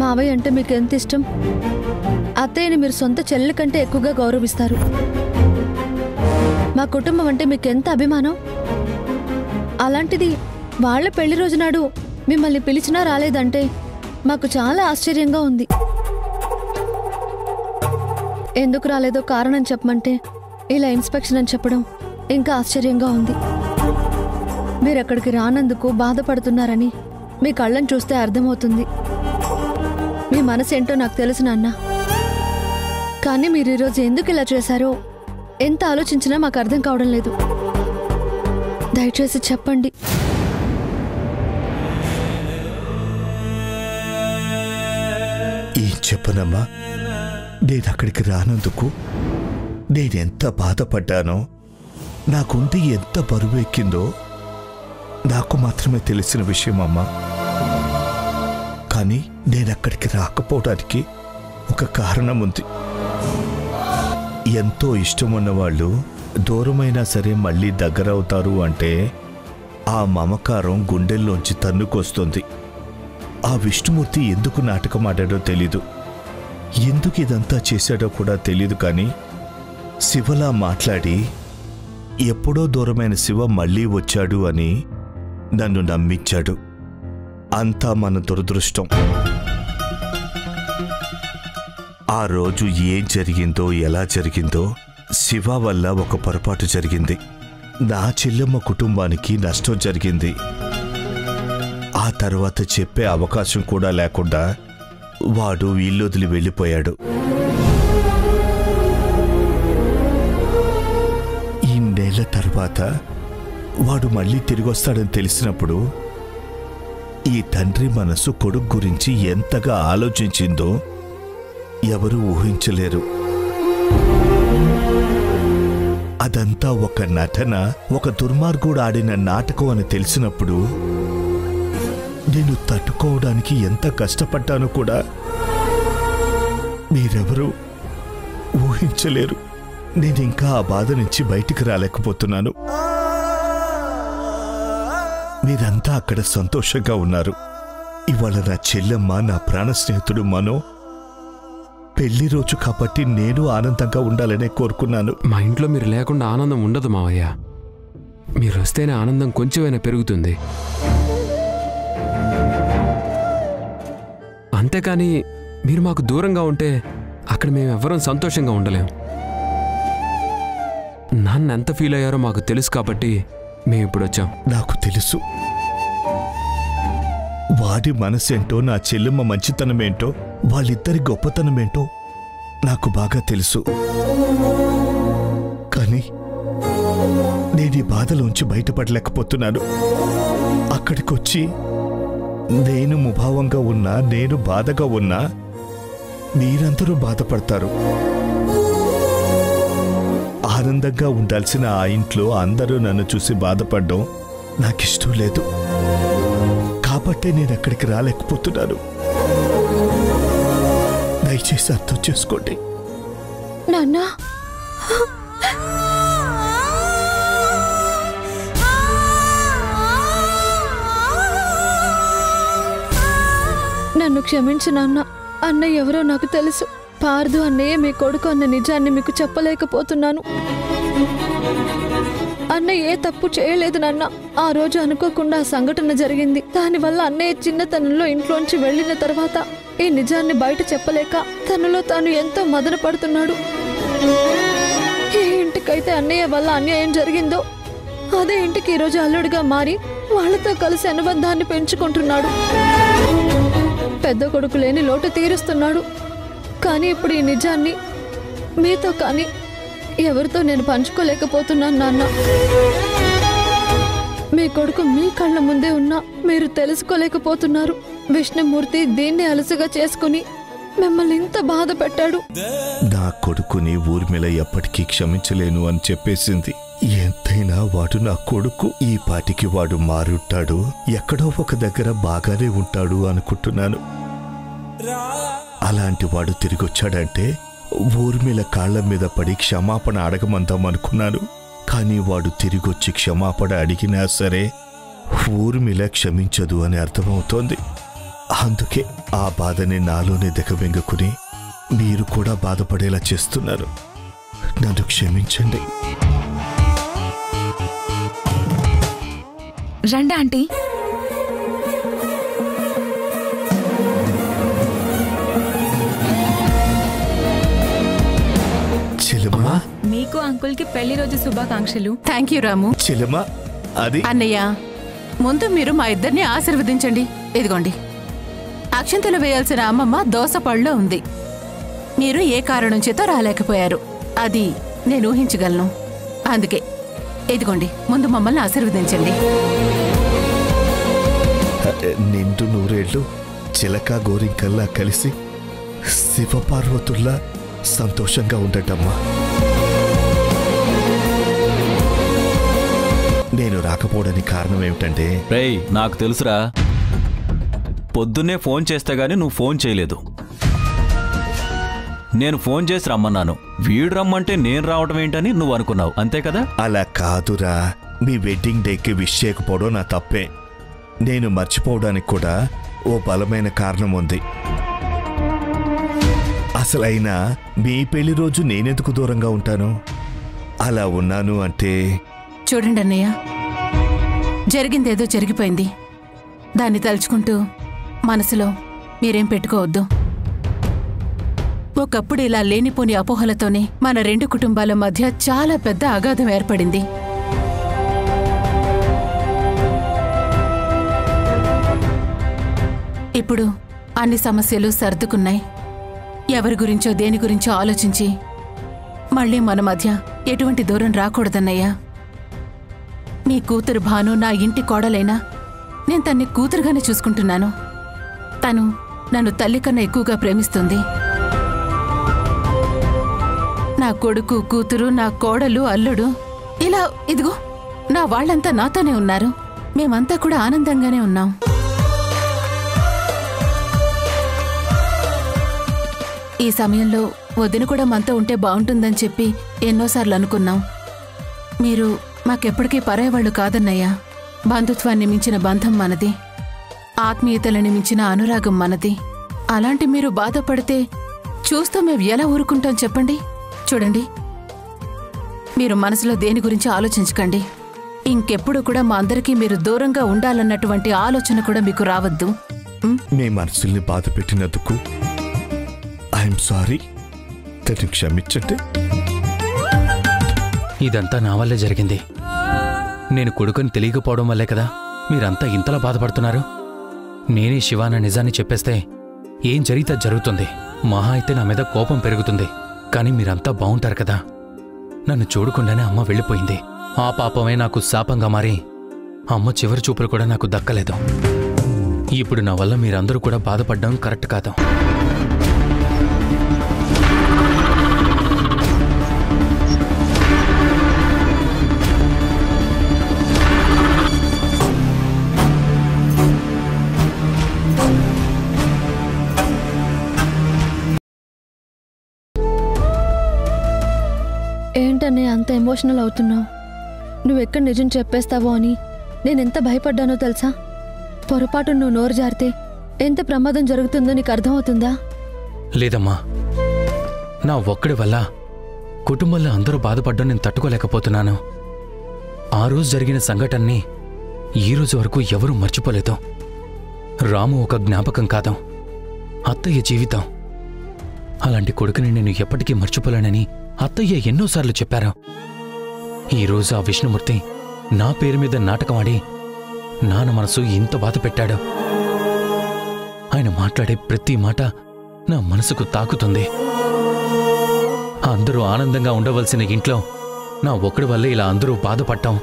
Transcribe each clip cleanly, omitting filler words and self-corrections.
మావయ్య అంటే మీకు ఎంత ఇష్టం? అత్తయ్యని మీరు సొంత చెల్లెల కంటే ఎక్కువగా గౌరవిస్తారు. మా కుటుంబం అంటే మీకు ఎంత అభిమానం. అలాంటిది వాళ్ళ పెళ్లి రోజు నాడు మిమ్మల్ని పిలిచినా రాలేదంటే మాకు చాలా ఆశ్చర్యంగా ఉంది. ఎందుకు రాలేదో కారణం చెప్పమంటే ఇలా ఇన్స్పెక్షన్ అని చెప్పడం ఇంకా ఆశ్చర్యంగా ఉంది. మీరక్కడికి రానందుకు బాధపడుతున్నారని మీ కళ్ళని చూస్తే అర్థమవుతుంది. మీ మనసేంటో నాకు తెలుసు నాన్న. కానీ మీరు ఈరోజు ఎందుకు ఇలా చేశారో ఎంత ఆలోచించినా మాకు అర్థం కావడం లేదు. దయచేసి చెప్పండి. ఏం చెప్పనమ్మా? నేను అక్కడికి రానందుకు నేనెంత బాధపడ్డానో, నాకుంది ఎంత బరువు ఎక్కిందో నాకు మాత్రమే తెలిసిన విషయం అమ్మా. కానీ నేనక్కడికి రాకపోవడానికి ఒక కారణం ఉంది. ఎంతో ఇష్టమున్న వాళ్ళు దూరమైనా సరే మళ్ళీ దగ్గరవుతారు అంటే ఆ మమకారం గుండెల్లోంచి తన్నుకొస్తుంది. ఆ విష్ణుమూర్తి ఎందుకు నాటకం ఆడాడో తెలీదు, ఎందుకు ఇదంతా చేశాడో కూడా తెలీదు. కానీ శివలా మాట్లాడి ఎప్పుడో దూరమైన శివ మళ్ళీ వచ్చాడు అని నన్ను నమ్మించాడు. అంతా మన దురదృష్టం. ఆ రోజు ఏం జరిగిందో ఎలా జరిగిందో శివ వల్ల ఒక పొరపాటు జరిగింది. నా చెల్లెమ్మ కుటుంబానికి నష్టం జరిగింది. ఆ తర్వాత చెప్పే అవకాశం కూడా లేకుండా వాడు ఇల్లొదిలి వెళ్ళిపోయాడు. ఇన్నేళ్ల తర్వాత వాడు మళ్ళీ తిరిగొస్తాడని తెలిసినప్పుడు ఈ తండ్రి మనసు కొడుకు గురించి ఎంతగా ఆలోచించిందో ఎవరూ ఊహించలేరు. అదంతా ఒక నటన, ఒక దుర్మార్గుడు ఆడిన నాటకం అని తెలిసినప్పుడు నేను తట్టుకోవడానికి ఎంత కష్టపడ్డానో కూడా మీరెవరూ ఊహించలేరు. నేనింకా ఆ బాధ నుంచి బయటికి రాలేకపోతున్నాను. మీరంతా అక్కడ సంతోషంగా ఉన్నారు. ఇవాళ నా చెల్లెమ్మ, నా ప్రాణ స్నేహితుడు మనో పెళ్లి రోజు కాబట్టి నేను ఆనందంగా ఉండాలనే కోరుకున్నాను. మా ఇంట్లో మీరు లేకుండా ఆనందం ఉండదు మావయ్య. మీరు వస్తేనే ఆనందం కొంచెమైనా పెరుగుతుంది. అంతేకాని మీరు మాకు దూరంగా ఉంటే అక్కడ మేమెవ్వరం సంతోషంగా ఉండలేం. నాన్న ఎంత ఫీల్ అయ్యారో మాకు తెలుసు కాబట్టి మేము ఇప్పుడు వచ్చాం. నాకు తెలుసు వాడి మనసేంటో, నా చెల్లెమ్మ మంచితనమేంటో, వాళ్ళిద్దరి గొప్పతనమేంటో నాకు బాగా తెలుసు. కానీ నేను ఈ బాధలోంచి బయటపడలేకపోతున్నాను. అక్కడికొచ్చి నేను ముభావంగా ఉన్నా, నేను బాధగా ఉన్నా మీరందరూ బాధపడతారు. ఆనందంగా ఉండాల్సిన ఆ ఇంట్లో అందరూ నన్ను చూసి బాధపడడం నాకిష్టం లేదు. కాబట్టే నేను అక్కడికి రాలేకపోతున్నాను. దయచేసి అర్థం చేసుకోండి. నాన్న, నన్ను క్షమించు నాన్న. అన్నయ్య ఎవరో నాకు తెలుసు. పార్దు అన్నయ్య మీ కొడుకు అన్న నిజాన్ని మీకు చెప్పలేకపోతున్నాను. అన్నయ్య ఏ తప్పు చేయలేదు నాన్న. ఆ రోజు అనుకోకుండా ఆ సంఘటన జరిగింది. దానివల్ల అన్నయ్య చిన్నతనంలో ఇంట్లోంచి వెళ్లిన తర్వాత ఈ నిజాన్ని బయట చెప్పలేక తనలో తాను ఎంతో మదన పడుతున్నాడు. ఏ ఇంటికైతే అన్నయ్య వల్ల అన్యాయం జరిగిందో అదే ఇంటికి ఈరోజు అల్లుడిగా మారి వాళ్లతో కలిసి అనుబంధాన్ని పెంచుకుంటున్నాడు. పెద్ద కొడుకు లేని లోటు తీరుస్తున్నాడు. కానీ ఇప్పుడు ఈ నిజాన్ని మీతో కానీ ఎవరితో నేను పంచుకోలేకపోతున్నాను నాన్న. మీ కొడుకు మీ కళ్ళ ముందే ఉన్నా మీరు తెలుసుకోలేకపోతున్నారు. విష్ణుమూర్తి దీన్ని అలసుగా చేసుకుని మిమ్మల్ని ఇంత బాధ పెట్టాడు. నా కొడుకుని ఊర్మిళ ఎప్పటికీ క్షమించలేను అని చెప్పేసింది. ఎంతైనా వాడు నా కొడుకు. ఈ పాటికి వాడు మారుంటాడు, ఎక్కడో ఒక దగ్గర బాగానే ఉంటాడు అనుకుంటున్నాను. అలాంటి వాడు తిరిగొచ్చాడంటే ఊర్మిళ కాళ్ల మీద పడి క్షమాపణ అడగమందామనుకున్నాను. కానీ వాడు తిరిగొచ్చి క్షమాపణ అడిగినా సరే ఊర్మిళ క్షమించదు అని అర్థమవుతోంది. అందుకే ఆ బాధని నాలోనే దిగబెంగుకుని మీరు కూడా బాధపడేలా చేస్తున్నారు. నన్ను క్షమించండి. రండి ఆంటీ. చెల్లెమ్మా, మీకు అంకుల్ కి పెళ్లి రోజు శుభాకాంక్షలు. థ్యాంక్ యూ రాము. చెల్లెమ్మా, అది అన్నయ్య, ముందు మీరు మా ఇద్దరిని ఆశీర్వదించండి. ఇదిగోండి, అక్షంతలు వేయాల్సిన అమ్మమ్మ దోసపళ్ళలో ఉంది. మీరు ఏ కారణం చేతో రాలేకపోయారు, అది నేను ఊహించగలను. అందుకే ఇదిగోండి, ముందు మమ్మల్ని ఆశీర్వదించండి. నిండు నూరేళ్లు చిలక గోరింకల్లా కలిసి శివపార్వతుల్లా సంతోషంగా ఉండటమ్మా. నేను రాకపోవడానికి కారణం ఏమిటంటే, రేయ్, నాకు తెలుసురా, పొద్దున్నే ఫోన్ చేస్తే గానీ నువ్వు ఫోన్ చేయలేదు. నేను ఫోన్ చేసి రమ్మన్నాను. వీడు రమ్మంటే నేను రావటం ఏంటని నువ్వు అనుకున్నావు, అంతే కదా? అలా కాదురా, మీ వెడ్డింగ్ డేకి విష్ చేయకపోవడం నా తప్పే. నేను మర్చిపోవడానికి కూడా ఓ బలమైన కారణం ఉంది. అసలైనా మీ పెళ్లి రోజు నేనెందుకు దూరంగా ఉంటాను? అలా ఉన్నాను అంటే చూడండి అన్నయ్య, జరిగిందేదో జరిగిపోయింది. దాన్ని తలుచుకుంటూ మనసులో మీరేం పెట్టుకోవద్దు. ఒకప్పుడు ఇలా లేనిపోని అపోహలతోనే మన రెండు కుటుంబాల మధ్య చాలా పెద్ద అగాధం ఏర్పడింది. ఇప్పుడు అన్ని సమస్యలు సర్దుకున్నాయి. ఎవరి గురించో దేని గురించో ఆలోచించి మళ్ళీ మన మధ్య ఎటువంటి దూరం రాకూడదన్నయ్యా. మీ కూతురు భాను నా ఇంటి కోడలైనా నేను తన్ని కూతురుగానే చూసుకుంటున్నాను. తను నన్ను తల్లి కన్నా ఎక్కువగా ప్రేమిస్తుంది. నా కొడుకు, కూతురు, నా కోడలు, అల్లుడు, ఇలా ఇదిగో నా వాళ్ళంతా నాతోనే ఉన్నారు. మేమంతా కూడా ఆనందంగానే ఉన్నాం. ఈ సమయంలో వదిన కూడా మనతో ఉంటే బాగుంటుందని చెప్పి ఎన్నోసార్లు అనుకున్నాం. మీరు మాకెప్పటికీ పరాయవాళ్లు కాదన్నయ్యా. బంధుత్వాన్ని మించిన బంధం మనది, ఆత్మీయతలని మించిన అనురాగం మనది. అలాంటి మీరు బాధపడితే చూస్తూ మేము ఎలా ఊరుకుంటాం చెప్పండి? చూడండి, మీరు మనసులో దేని గురించి ఆలోచించకండి. ఇంకెప్పుడు కూడా మా అందరికీ మీరు దూరంగా ఉండాలన్నటువంటి ఆలోచన కూడా మీకు రావద్దు. మీ మనసుల్ని బాధ పెట్టినందుకు ఐఎమ్ సారీ. నన్ను క్షమించండి. ఇదంతా నా వల్లే జరిగింది. నేను కొడుకుని తెలియకపోవడం వల్లే కదా మీరంతా ఇంతలా బాధపడుతున్నారు. నేనే శివాన నిజాన్ని చెప్పేస్తే ఏం జరిగితే జరుగుతుంది. మహా అయితే నా మీద కోపం పెరుగుతుంది. కానీ మీరంతా బావుంటారు కదా. నన్ను చూడకుండానే అమ్మ వెళ్ళిపోయింది. ఆ పాపమే నాకు శాపంగా మారి అమ్మ చివరి చూపులు కూడా నాకు దక్కలేదు. ఇప్పుడు నా వల్ల మీరందరూ కూడా బాధపడ్డం కరెక్ట్ కాదు. ఏంటనే అంత ఎమోషనల్ అవుతున్నావు? నువ్వెక్కడ నిజం చెప్పేస్తావో అని నేనెంత భయపడ్డానో తెలుసా? పొరపాటు నువ్వు నోరు జారితే ఎంత ప్రమాదం జరుగుతుందో నీకు అర్థమవుతుందా? లేదమ్మా, నా ఒక్కడి వల్ల కుటుంబంలో అందరూ బాధపడ్డం నేను తట్టుకోలేకపోతున్నాను. ఆ రోజు జరిగిన సంఘటనని ఈ రోజు వరకు ఎవరూ మర్చిపోలేదు. రాము ఒక జ్ఞాపకం కాదు, అత్తయ్య జీవితం. అలాంటి కొడుకుని నేను ఎప్పటికీ మర్చిపోలేనని అత్తయ్య ఎన్నోసార్లు చెప్పారు. ఈరోజు ఆ విష్ణుమూర్తి నా పేరు మీద నాటకమాడి నాన్న మనసు ఇంత బాధ పెట్టాడు. ఆయన మాట్లాడే ప్రతి మాట నా మనసుకు తాకుతుంది. అందరూ ఆనందంగా ఉండవలసిన ఇంట్లో నా ఒక్కడి వల్లే ఇలా అందరూ బాధపడ్డాం.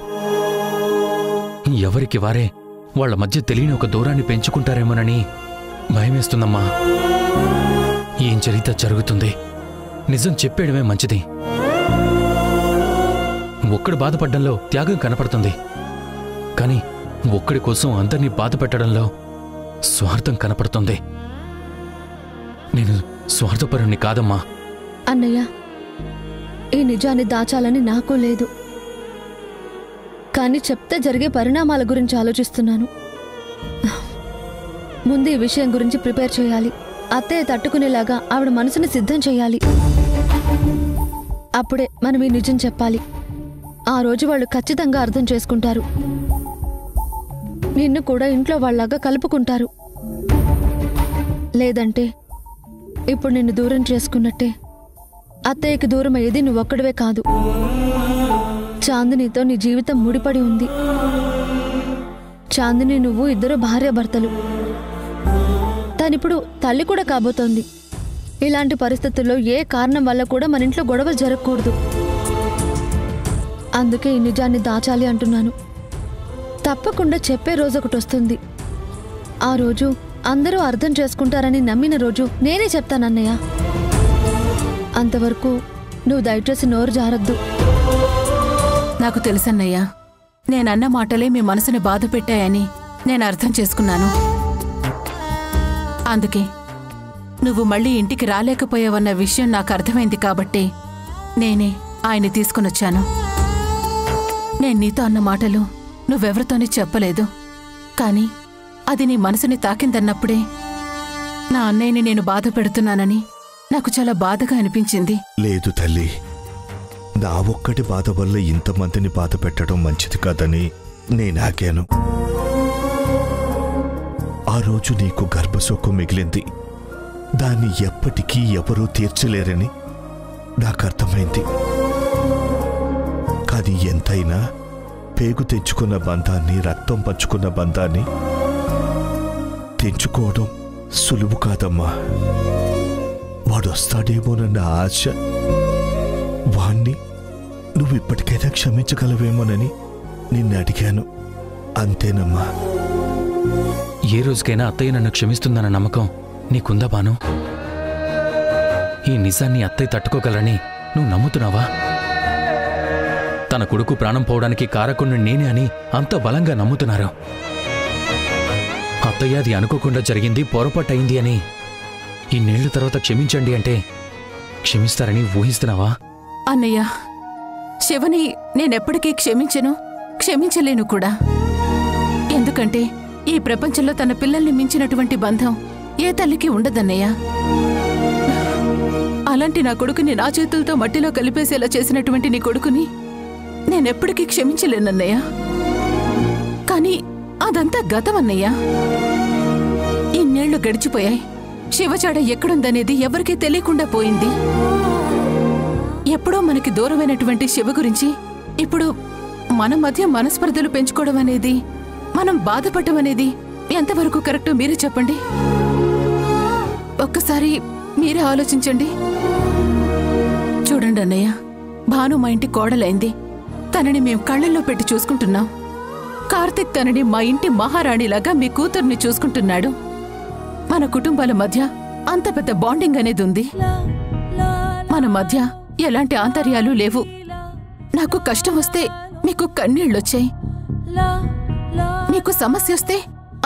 ఎవరికి వారే వాళ్ల మధ్య తెలియని ఒక దూరాన్ని పెంచుకుంటారేమోనని భయమేస్తుందమ్మా. ఏం జరిగితే జరుగుతుంది. నిజం చెప్పేయడమే మంచిది. ఒక్కడి బాధపడ్డంలో త్యాగం కనపడుతుంది, కానీ ఒక్కడి కోసం అందర్నీ బాధ పెట్టడంలో స్వార్థం కనపడుతుంది. నేను స్వార్థపరుణ్ణి కాదమ్మా. అన్నయ్య, ఈ నిజాన్ని దాచాలని నాకు లేదు, కానీ చెప్తే జరిగే పరిణామాల గురించి ఆలోచిస్తున్నాను. ముందు ఈ విషయం గురించి ప్రిపేర్ చేయాలి. అత్తయ్య తట్టుకునేలాగా ఆవిడ మనసుని సిద్ధం చేయాలి. అప్పుడే మనం ఈ నిజం చెప్పాలి. ఆ రోజు వాళ్ళు ఖచ్చితంగా అర్థం చేసుకుంటారు. నిన్ను కూడా ఇంట్లో వాళ్ళలాగా కలుపుకుంటారు. లేదంటే ఇప్పుడు నిన్ను దూరం చేసుకున్నట్టే. అత్తయ్యకి దూరం అయ్యేది నువ్వొక్కడివే కాదు, చాందినితో నీ జీవితం ముడిపడి ఉంది. చాందిని నువ్వు ఇద్దరు భార్యాభర్తలు. తనిప్పుడు తల్లి కూడా కాబోతోంది. ఇలాంటి పరిస్థితుల్లో ఏ కారణం వల్ల కూడా మన ఇంట్లో గొడవలు జరగకూడదు. అందుకే ఈ నిజాన్ని దాచాలి అంటున్నాను. తప్పకుండా చెప్పే రోజు ఒకటి వస్తుంది. ఆ రోజు అందరూ అర్థం చేసుకుంటారని నమ్మిన రోజు నేనే చెప్తానన్నయ్య. అంతవరకు నువ్వు దయచేసి నోరు జారద్దు. నాకు తెలుసన్నయ్యా, నేనన్న మాటలే మీ మనసుని బాధ పెట్టాయని నేను అర్థం చేసుకున్నాను. అందుకే నువ్వు మళ్ళీ ఇంటికి రాలేకపోయావన్న విషయం నాకు అర్థమైంది కాబట్టి నేనే ఆయన్ని తీసుకునొచ్చాను. నేను నీతో అన్న మాటలు నువ్వెవరితోని చెప్పలేదు, కానీ అది నీ మనసుని తాకిందన్నప్పుడే నా అన్నయ్యని నేను బాధ పెడుతున్నానని నాకు చాలా బాధగా అనిపించింది. లేదు తల్లి, నా ఒక్కటి బాధ వల్ల ఇంతమందిని బాధ పెట్టడం మంచిది కాదని నేనాగాను. ఆ రోజు నీకు గర్భశోకం మిగిలింది. దాన్ని ఎప్పటికీ ఎవరూ తీర్చలేరని నాకు అర్థమైంది. కానీ ఎంతైనా పేగు తెచ్చుకున్న బంధాన్ని, రక్తం పంచుకున్న బంధాన్ని తెంచుకోవడం సులువు కాదమ్మా. వాడొస్తాడేమోనన్న ఆశ, వాణ్ణి నువ్వు ఇప్పటికైనా క్షమించగలవేమోనని నిన్ను అడిగాను. అంతేనమ్మా. ఏ రోజుకైనా అత్తయ్య నన్ను క్షమిస్తుందన్న నమ్మకం నీకుందా బాను? ఈ నిజాన్ని అత్తయ్య తట్టుకోగలని నువ్వు నమ్ముతున్నావా? తన కొడుకు ప్రాణం పోవడానికి కారకుణ్ణి నేనే అని అంత బలంగా నమ్ముతున్నారు. అత్తయ్య అది అనుకోకుండా జరిగింది, పొరపాటయింది అని ఇన్నేళ్ల తర్వాత క్షమించండి అంటే క్షమిస్తారని ఊహిస్తున్నావా? అన్నయ్య, శివని నేనెప్పటికీ క్షమించను, క్షమించలేను కూడా. ఎందుకంటే ఈ ప్రపంచంలో తన పిల్లల్ని మించినటువంటి బంధం ఏ తల్లికి ఉండదన్నయ్య. అలాంటి నా కొడుకుని నా చేతులతో మట్టిలో కలిపేసేలా చేసినటువంటి నీ కొడుకుని నేనెప్పటికీ క్షమించలేనన్నయ్య. కానీ అదంతా గతమన్నయ్య. ఇన్నేళ్లు గడిచిపోయాయి. శివచాడ ఎక్కడుందనేది ఎవరికీ తెలియకుండా పోయింది. ఎప్పుడో మనకి దూరమైనటువంటి శివ గురించి ఇప్పుడు మన మధ్య మనస్పర్ధలు పెంచుకోవడం అనేది, మనం బాధపడడం అనేది ఎంతవరకు కరెక్టో మీరే చెప్పండి. ఒక్కసారి మీరే ఆలోచించండి. చూడండి అన్నయ్య, భాను మా ఇంటి కోడలైంది. తనని మేం కళ్ళల్లో పెట్టి చూసుకుంటున్నాం. కార్తిక్ తనని మా ఇంటి మహారాణిలాగా మీ కూతుర్ని చూసుకుంటున్నాడు. మన కుటుంబాల మధ్య అంత పెద్ద బాండింగ్ అనేది ఉంది. మన మధ్య ఎలాంటి ఆంతర్యాలు లేవు. నాకు కష్టం వస్తే మీకు కన్నీళ్ళొచ్చాయి, మీకు సమస్య వస్తే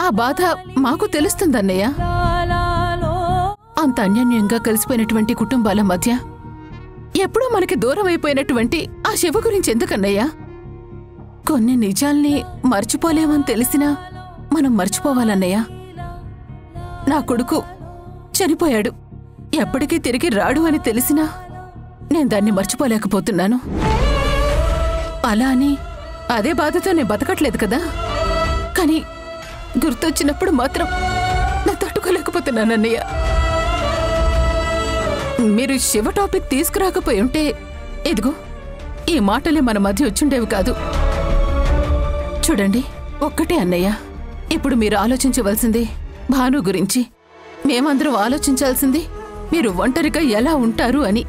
ఆ బాధ మాకు తెలుస్తుందన్నయ్య. అంత అన్యోన్యంగా కలిసిపోయినటువంటి కుటుంబాల మధ్య ఎప్పుడూ మనకి దూరం అయిపోయినటువంటి ఆ శివ గురించి ఎందుకన్నయ్యా? కొన్ని నిజాల్ని మర్చిపోలేమని తెలిసినా మనం మర్చిపోవాలన్నయ్య. నా కొడుకు చనిపోయాడు, ఎప్పటికీ తిరిగి రాడు అని తెలిసినా నేను దాన్ని మర్చిపోలేకపోతున్నాను. అలా అని అదే బాధతో నేను బతకట్లేదు కదా. కానీ గుర్తొచ్చినప్పుడు మాత్రం నేను తట్టుకోలేకపోతున్నానన్నయ్య. మీరు శివ టాపిక్ తీసుకురాకపోయి ఉంటే ఇదిగో ఈ మాటలే మన మధ్య వచ్చుండేవి కాదు. చూడండి, ఒక్కటే అన్నయ్య, ఇప్పుడు మీరు ఆలోచించవలసింది భాను గురించి. మేమందరం ఆలోచించాల్సింది మీరు ఒంటరిగా ఎలా ఉంటారు అని.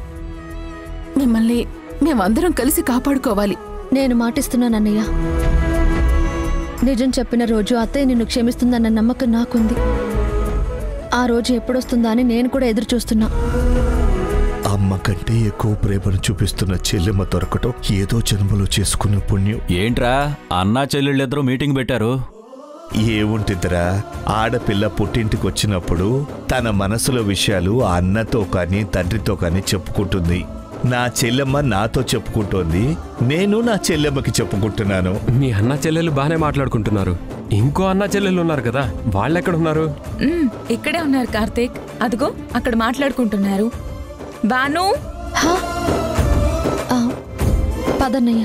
మిమ్మల్ని మేమందరం కలిసి కాపాడుకోవాలి. నేను మాటిస్తున్నానన్నయ్య. నిజం చెప్పిన రోజు అత్తయ్య నిన్ను క్షమిస్తుందన్న నమ్మకం నాకుంది. ఆ రోజు ఎప్పుడొస్తుందా అని నేను కూడా ఎదురు చూస్తున్నా. అమ్మ కంటే ఎక్కువ ప్రేమను చూపిస్తున్న చెల్లెమ్మ దొరకటం ఏదో జన్మలో చేసుకున్న పుణ్యం. ఏంట్రా అన్నా చెల్లెళ్ళిద్దరూ మీటింగ్ పెట్టారు? ఏముంటిదిరా, ఆడపిల్ల పుట్టింటికి వచ్చినప్పుడు తన మనసులో విషయాలు ఆ అన్నతో కానీ తండ్రితో కానీ చెప్పుకుంటుంది. నా చెల్లెమ్మ నాతో చెప్పుకుంటోంది, నేను నా చెల్లెమ్మకి చెప్పుకుంటున్నాను. మీ అన్న చెల్లెలు బాగానే మాట్లాడుకుంటున్నారు. ఇంకో అన్న చెల్లెళ్ళు ఉన్నారు కదా, వాళ్ళు ఎక్కడ ఉన్నారు? ఇక్కడే ఉన్నారు కార్తీక్. అదిగో అక్కడ మాట్లాడుకుంటున్నారు. బాను, పదన్నయ్య.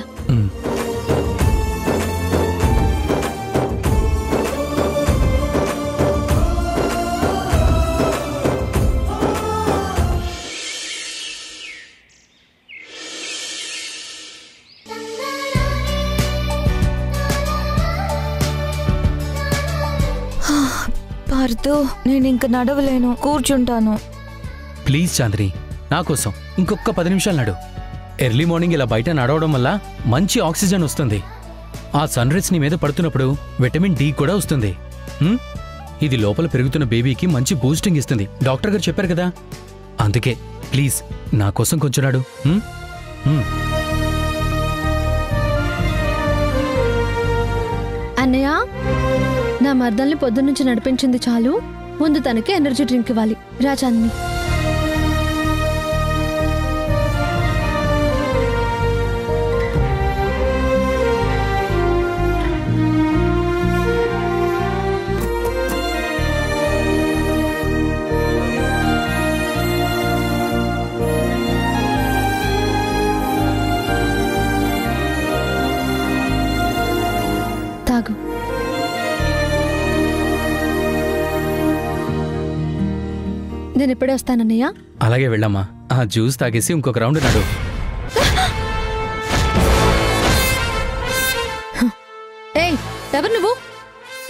పార్థు, నేను ఇంక నడవలేను, కూర్చుంటాను. ప్లీజ్ చాంద్రి, నా కోసం ఇంకొక 10 నిమిషాలు నడు. ఎర్లీ మార్నింగ్ ఇలా బయట నడవడం వల్ల మంచి ఆక్సిజన్ వస్తుంది. ఆ సన్ రైజ్ నీ మీద పడుతున్నప్పుడు విటమిన్ డి కూడా వస్తుంది. ఇది లోపల పెరుగుతున్న బేబీకి మంచి బూస్టింగ్ ఇస్తుంది, డాక్టర్ గారు చెప్పారు కదా. అందుకే ప్లీజ్ నా కోసం కొంచెం నడు. అన్నయ్య, నా మర్దల్ని పొద్దున్నుంచి నడిపించింది చాలు, ముందు తనకి ఎనర్జీ డ్రింక్ ఇవ్వాలి. రా చాందిని. తాగు. నేను ఇప్పుడే వస్తానన్నయ్య. అలాగే వెళ్ళమ్మా. ఆ జ్యూస్ తాగేసి ఇంకొక రౌండ్ నడు. ఏయ్, ఎవరు నువ్వు?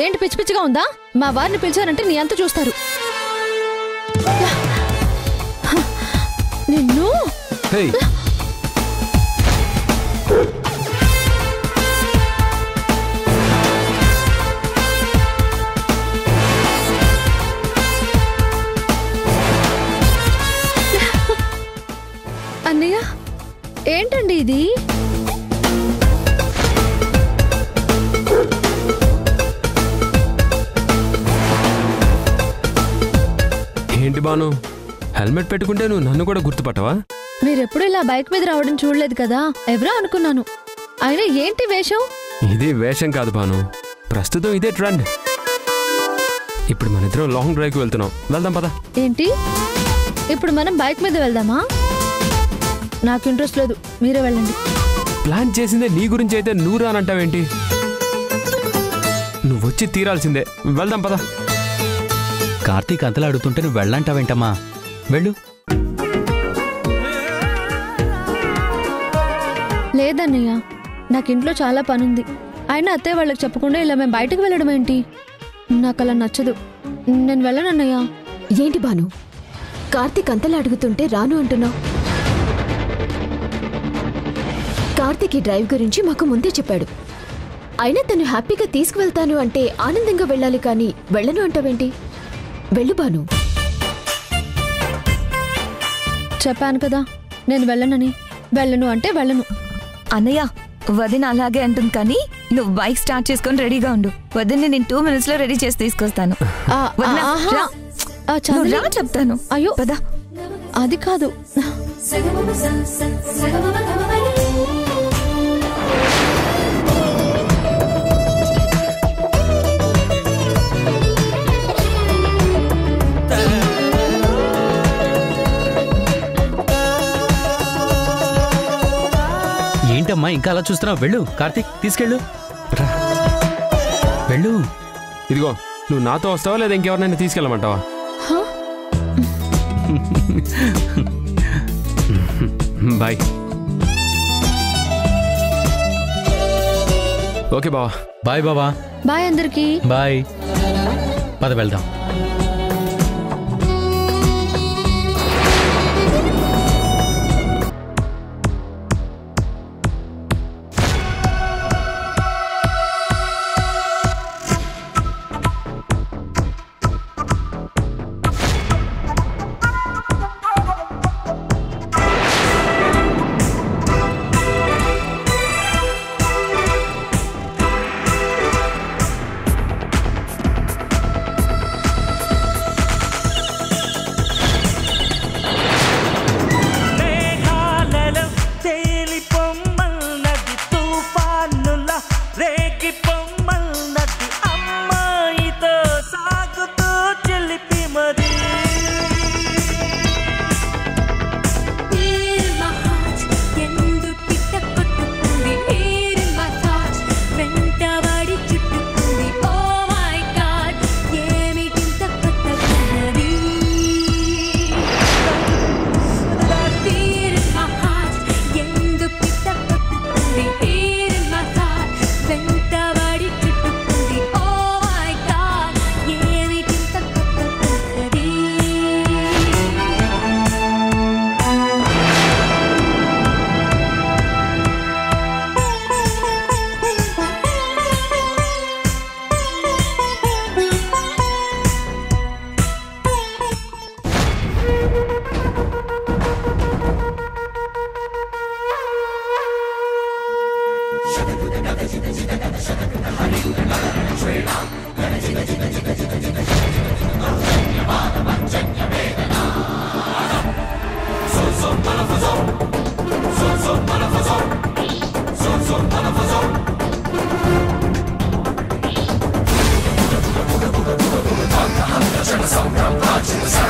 ఏంటి పిచ్చి పిచ్చిగా ఉందా? మా వారిని పిలిచారంటే నీ అంత చూస్తారు. నిన్ను అన్నయ్య, ఏంటండి ఇది? ఏంటి బాను, హెల్మెట్ పెట్టుకుంటే నువ్వు నన్ను కూడా గుర్తుపట్టవా? మీరెప్పుడు ఇలా బైక్ మీద రావడం చూడలేదు కదా, ఎవరో అనుకున్నాను. అయినా ఏంటి వేషం? ఇది వేషం కాదు బాను, ప్రస్తుతం ఇదే ట్రెండ్. ఇప్పుడు మన ఇద్దరం లాంగ్ డ్రైవ్కి వెళ్తున్నాం, వెళ్దాం పదా. ఏంటి, ఇప్పుడు మనం బైక్ మీద వెళ్దామా? నాకు ఇంట్రెస్ట్ లేదు, మీరే వెళ్ళండి. ప్లాన్ చేసిందే నీ గురించి అయితే నువ్వు రానంటావేంటి? నువ్వు వచ్చి తీరాల్సిందే, వెళ్దాం పదా. కార్తీక్ అంతలా అడుగుతుంటే నువ్వు వెళ్ళంటావేంటమ్మా? వెళ్ళు. లేదన్నయ్య, నాకు ఇంట్లో చాలా పనుంది. అయినా అత్తయ్య వాళ్ళకి చెప్పకుండా ఇలా మేము బయటకు వెళ్ళడం ఏంటి? నాకు అలా నచ్చదు, నేను వెళ్ళనన్నయ్య. ఏంటి బాను, కార్తీక్ అంతలా అడుగుతుంటే రాను అంటున్నావు? కార్తీక్ ఈ డ్రైవ్ గురించి మాకు ముందే చెప్పాడు. అయినా తను హ్యాపీగా తీసుకువెళ్తాను అంటే ఆనందంగా వెళ్ళాలి, కానీ వెళ్ళను అంటావేంటి? వెళ్ళు బాను. చెప్పాను కదా నేను వెళ్ళనని. వెళ్ళను అంటే వెళ్ళను. అన్నయ్య, వదిన అలాగే అంటుంది, కానీ నువ్వు బైక్ స్టార్ట్ చేసుకొని రెడీగా ఉండు. వదిన నేను 2 minutes లో రెడీ చేసి తీసుకొస్తాను. చెప్తాను. అయ్యో పద. అది కాదు. ఏంటమ్మా ఇంకా అలా చూస్తున్నావు? వెళ్ళు కార్తీక్, తీసుకెళ్ళు. వెళ్ళు. ఇదిగో, నువ్వు నాతో వస్తావా లేదా ఇంకెవరినైనా తీసుకెళ్ళమంటావా? బాయ్. ఓకే బావా. బాయ్ బావా. బాయ్ అందరికి. బాయ్. పద వెళ్దాం. Watch the